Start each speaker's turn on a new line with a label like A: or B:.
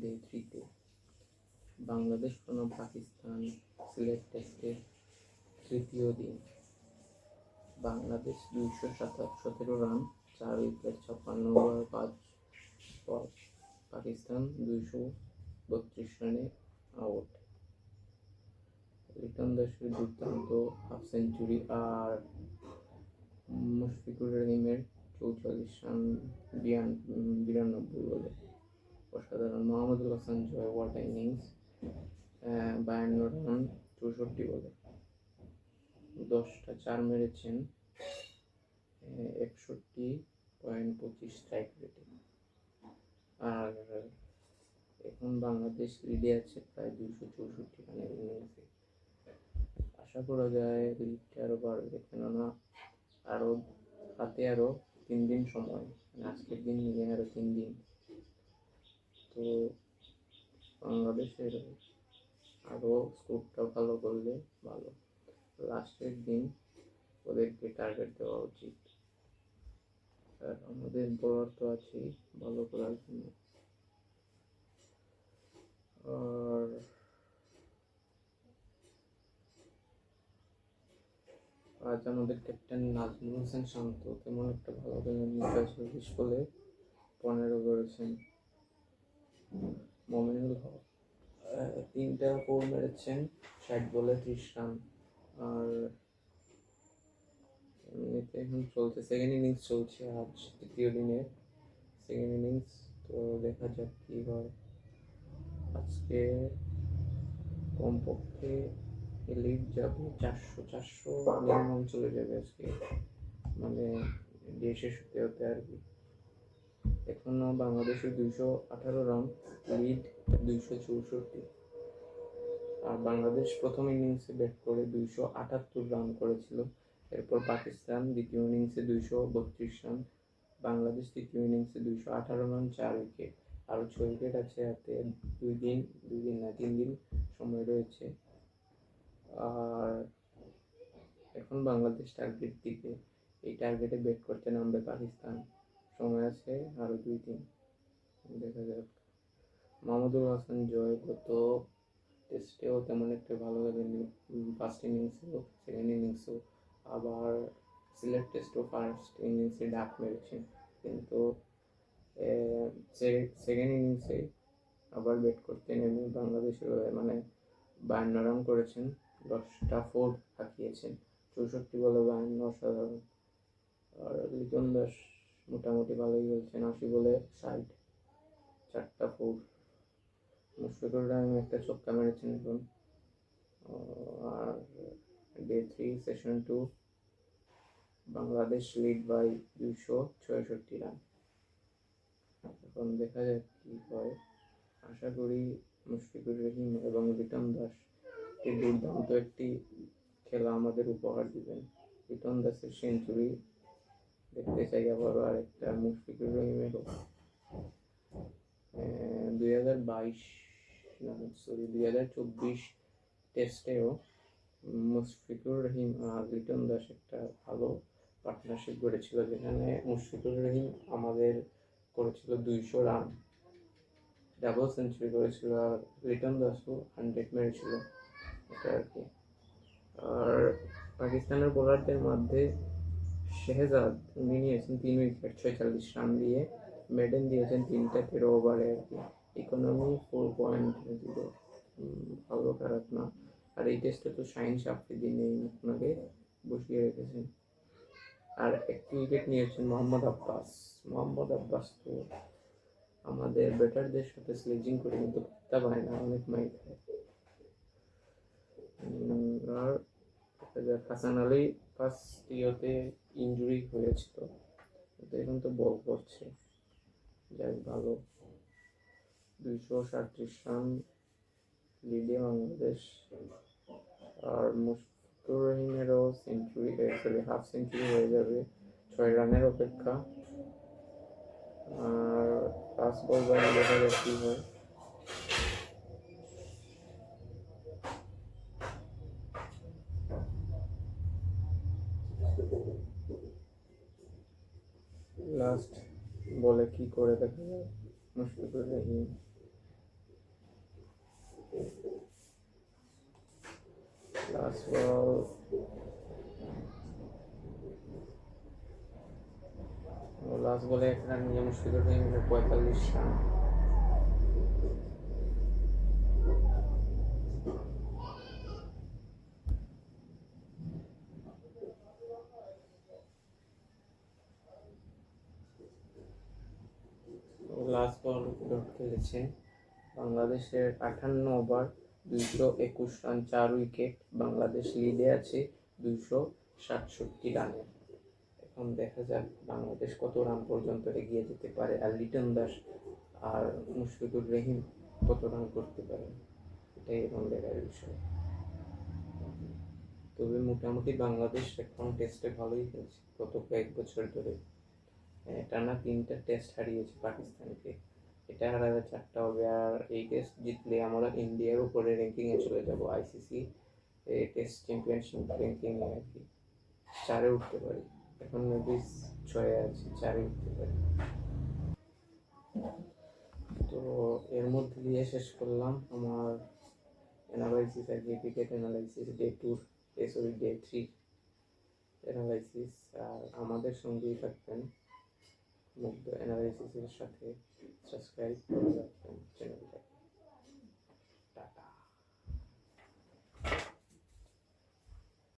A: Day 3-তে Bangladesh বনাম পাকিস্তান সিলেট টেস্টের তৃতীয় দিন। বাংলাদেশ 217 রান, 4 উইকেট, 56 ওভার 5 বল। পাকিস্তান 232 রানে আউট। লিটন দাসের দুর্দান্ত হাফ সেঞ্চুরি আর মুশফিকুর রহিমের 44 রান 92 বলে অসাধারণ। মাহমুদুল হাসান জয় ওয়াটার ইনিংস 52 রান 64 বলে 10টা 4 মেরেছেন, 61.25 স্ট্রাইক রেটে। আর এখন বাংলাদেশ লিডে আছে প্রায় 264 রানের ইনিংসে। আশা করা যায় লিডটা আরও বাড়বে, কেননা হাতে আরও 3 দিন সময়, আজকের দিন নিয়ে আরও 3 দিন। তো বাংলাদেশের আরও স্কোরটা ভালো করলে ভালো। লাস্টের দিন ওদেরকে টার্গেট দেওয়া উচিত, আর আমাদের বোলার তো আছেই ভালো করার জন্য। আর আজ আমাদের ক্যাপ্টেন নাজমুল হোসেন শান্ত তেমন একটা ভালো খেলেননি, 40 বলে 15 করেছেন। মমিনুল হক 3টা 4 মেরেছেন, 60 বলে 30 রান। আর এমনিতে এখন চলছে সেকেন্ড ইনিংস চলছে, আজ তৃতীয় দিনের সেকেন্ড ইনিংস। তো দেখা যাক কি হয়। আজকে কমপক্ষে লিড যাবে 400 মিনিমাম চলে যাবে আজকে, মানে ডে শেষ হতে হতে আর কি। এখনো বাংলাদেশের 218 রান, লিড 264। আর বাংলাদেশ প্রথম ইনিংসে ব্যাট করে 278 রান করেছিল। এরপর পাকিস্তান দ্বিতীয় ইনিংসে 232 রান, বাংলাদেশ তৃতীয় ইনিংসে 218 রান, 4 উইকেট। আরও 6 উইকেট আছে হাতে, 3 দিন সময় রয়েছে। আর এখন বাংলাদেশ টার্গেট দিকে, এই টার্গেটে ব্যাট করতে নামবে পাকিস্তান। সময় আছে আরও 2 দিন, দেখা যাক। মাহমুদুল হাসান জয় গত টেস্টেও তেমন একটা ভালো খেলেনি, ফার্স্ট ইনিংসেও সেকেন্ড ইনিংসেও, আবার সিলেট টেস্টও ফার্স্ট ইনিংসে ডাক মেরেছেন, কিন্তু সেকেন্ড ইনিংসে আবার ব্যাট করতে নেমে বাংলাদেশের 52 রান করেছেন, 10টা 4 হাঁকিয়েছেন, 64 বলে 52, অসাধারণ। আর লিটন দাস মোটামুটি ভালোই খেলছেন, 80 বলে 60, 4টা 4। মুশফিকুর রহিম একটা ছক্কা মেরেছেন এখন। আর day 3 session 2 Bangladesh lead by 266 run. এখন দেখা যাক কি হয়। আশা করি মুশফিকুর রহিম এবং লিটন দাস এই দুর্দান্ত একটি খেলা আমাদের উপহার দিবেন। লিটন দাসের সেঞ্চুরি দেখতে চাই আবারও, আরেকটা মুশফিকুর রহিমেরও। 2024 টেস্টেও মুশফিকুর রহিম আর লিটন দাস একটা ভালো পার্টনারশিপ গড়েছিল, যেখানে মুশফিকুর রহিম আমাদের করেছিল 200 রান, ডাবল সেঞ্চুরি করেছিল, আর লিটন দাসও 100 মেরেছিল, এটা আর কি। আর পাকিস্তানের বোলারদের মধ্যে শেহজাদ উনি নিয়েছেন 3 উইকেট 46 রান দিয়ে, মেডেন দিয়েছেন 3টা 13 ওভারে আর কি। ইকোনমি 4.0, ভালো খারাপ না। আর এই টেস্টে তো শাহিন আফ্রিদি নেই, ওনাকে বসিয়ে রেখেছেন। আর 1 উইকেট নিয়েছেন মোহাম্মদ আব্বাস তো আমাদের ব্যাটারদের সাথে স্লেজিং করে কিন্তু পাত্তা পায় না, অনেক মাইর খায়। আর হাসান আলী ফার্স্ট ইয়েতে ইঞ্জুরি হয়েছিল, তো এখন তো বল করছে, যাই ভালো। 237 রান লিডে বাংলাদেশ। আর মুশফিকুর রহিমেরও হাফ সেঞ্চুরি হয়ে যাবে, 6 রানের অপেক্ষা। আর ফাস্ট বল বাইরে দেখা যাক কি হয়। লাস্ট বলে কি করে দেখা যায় মুশফিকুর রহিম। লাস্ট বলে এক রান নিয়ে মুশফিকুর রহিমের 45 রান। লাস্ট বল ডট খেলেছেন। বাংলাদেশের 58 ওভার 221 রান, 4 উইকেট। বাংলাদেশ লিডে আছে 267 রানে। এখন দেখা যাক বাংলাদেশ কত রান পর্যন্ত এগিয়ে যেতে পারে, আর লিটন দাস আর মুশফিকুর রহিম কত রান করতে পারে, এটাই এখন দেখার বিষয়। তবে মোটামুটি বাংলাদেশ এখন টেস্টে ভালোই খেলছে গত কয়েক বছর ধরে। টানা 3টা টেস্ট হারিয়েছে পাকিস্তানকে, এটা হারালে 4টা হবে। আর এই টেস্ট জিতলে আমরা ইন্ডিয়ার উপরে র্যাঙ্কিংয়ে চলে যাব, আইসিসি টেস্ট চ্যাম্পিয়নশিপ র্যাঙ্কিংয়ে আর কি 4-এ উঠতে পারি। এখন মেবি 6-এ আছে, 4-এ উঠতে পারি। তো এর মধ্যে দিয়ে শেষ করলাম আমার অ্যানালাইসিস, আর কি ক্রিকেট অ্যানালাইসিস ডে 3 অ্যানালাইসিস। আর আমাদের সঙ্গেই থাকবেন মুগ্ধ অ্যানালাইসিসের সাথে, সাবস্ক্রাইব করে রাখবেন চ্যানেলটা।